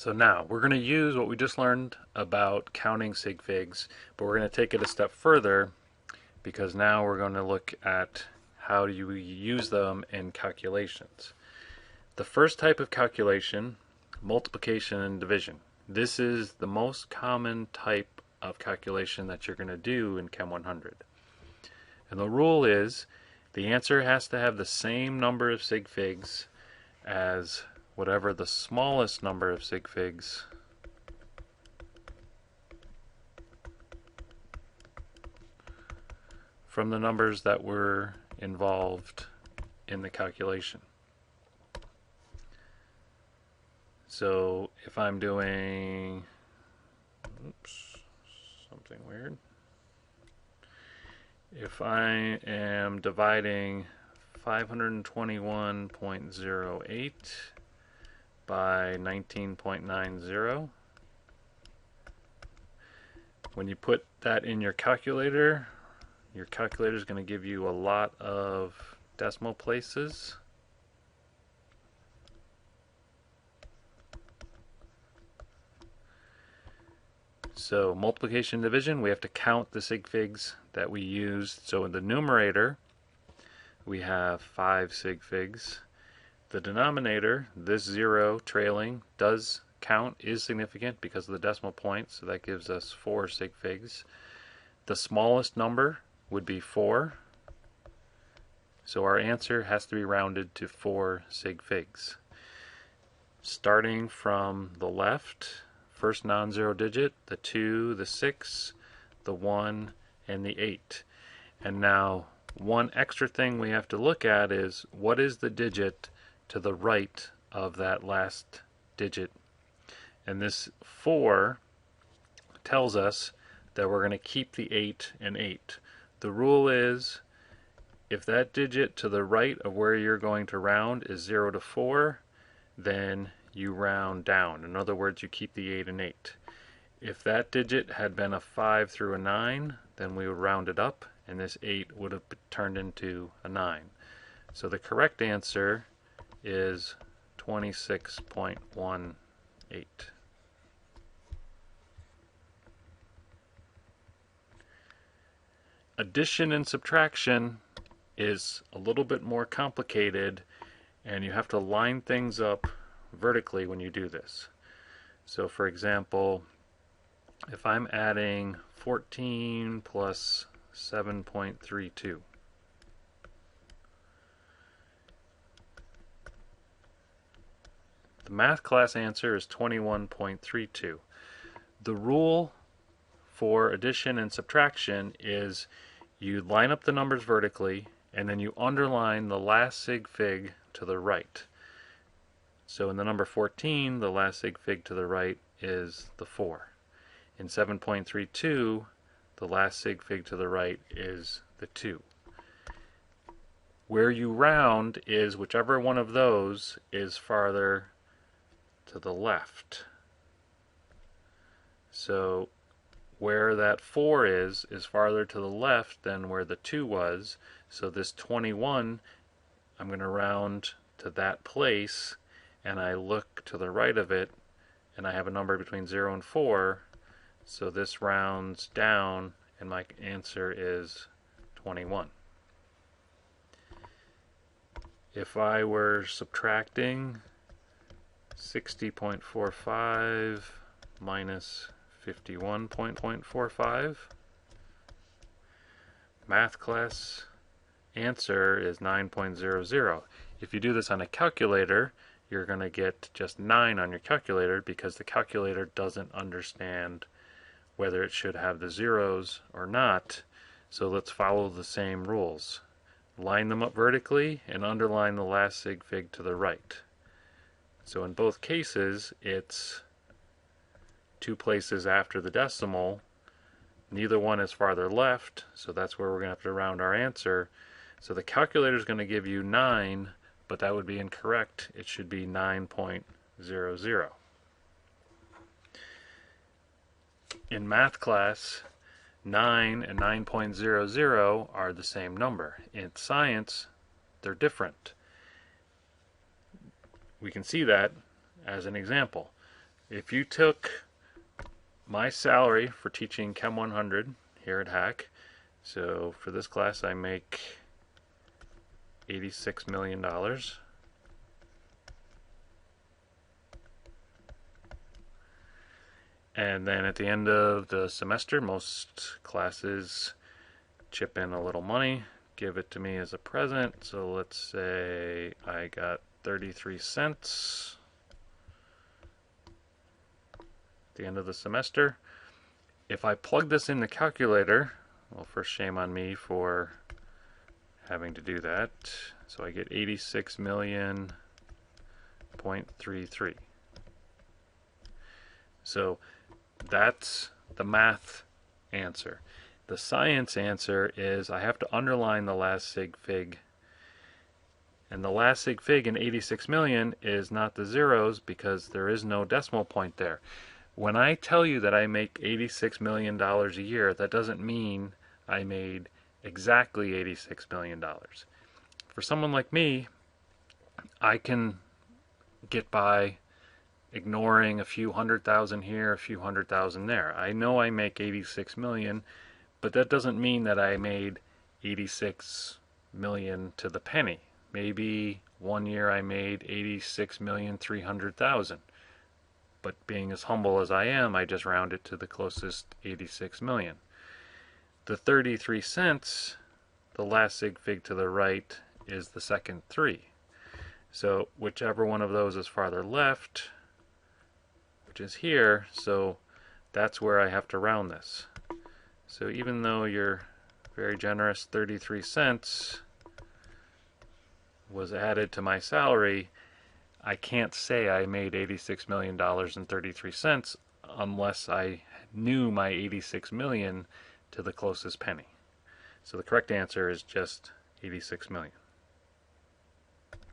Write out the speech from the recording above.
So now we're going to use what we just learned about counting sig figs, but we're going to take it a step further because now we're going to look at how do you use them in calculations. The first type of calculation, multiplication and division. This is the most common type of calculation that you're going to do in Chem 100. And the rule is the answer has to have the same number of sig figs as whatever the smallest number of sig figs from the numbers that were involved in the calculation. So if I'm doing, something weird. If I am dividing 521.08 by 19.90, when you put that in your calculator is going to give you a lot of decimal places. So multiplication and division, we have to count the sig figs that we used. So in the numerator, we have 5 sig figs. The denominator, this 0 trailing, does count, is significant because of the decimal point, so that gives us 4 sig figs. The smallest number would be 4, so our answer has to be rounded to 4 sig figs. Starting from the left, first non-zero digit, the 2, the 6, the 1, and the 8. And now one extra thing we have to look at is what is the digit to the right of that last digit. And this 4 tells us that we're going to keep the 8 and 8. The rule is if that digit to the right of where you're going to round is 0 to 4, then you round down. In other words, you keep the 8 and 8. If that digit had been a 5 through a 9, then we would round it up, and this 8 would have turned into a 9. So the correct answer is 26.18. Addition and subtraction is a little bit more complicated, and you have to line things up vertically when you do this. So for example, if I'm adding 14 plus 7.32, the math class answer is 21.32. The rule for addition and subtraction is you line up the numbers vertically and then you underline the last sig fig to the right. So in the number 14, the last sig fig to the right is the 4. In 7.32, the last sig fig to the right is the 2. Where you round is whichever one of those is farther to the left. So where that 4 is farther to the left than where the 2 was. So this 21, I'm going to round to that place, and I look to the right of it, and I have a number between 0 and 4. So this rounds down, and my answer is 21. If I were subtracting 60.45 minus 51.45, math class answer is 9.00. If you do this on a calculator, you're going to get just 9 on your calculator because the calculator doesn't understand whether it should have the zeros or not. So let's follow the same rules. Line them up vertically and underline the last sig fig to the right. So in both cases, it's 2 places after the decimal. Neither one is farther left, so that's where we're going to have to round our answer. So the calculator is going to give you 9, but that would be incorrect. It should be 9.00. In math class, 9 and 9.00 are the same number. In science, they're different. We can see that as an example. If you took my salary for teaching Chem 100 here at Hack, so for this class I make $86 million. And then at the end of the semester, most classes chip in a little money, give it to me as a present. So let's say I got 33 cents at the end of the semester. If I plug this in the calculator, well, first shame on me for having to do that. So I get 86,000,033. So that's the math answer. The science answer is I have to underline the last sig fig. And the last sig fig in 86 million is not the zeros because there is no decimal point there. When I tell you that I make $86 million a year, that doesn't mean I made exactly $86 million. For someone like me, I can get by ignoring a few 100,000 here, a few 100,000 there. I know I make 86 million, but that doesn't mean that I made 86 million to the penny. Maybe one year I made 86,300,000. But being as humble as I am, I just round it to the closest 86 million. The 33 cents, the last sig fig to the right, is the second 3. So whichever one of those is farther left, which is here, so that's where I have to round this. So even though you're very generous, 33 cents was added to my salary, I can't say I made $86 million and 33 cents unless I knew my 86 million to the closest penny. So the correct answer is just 86 million.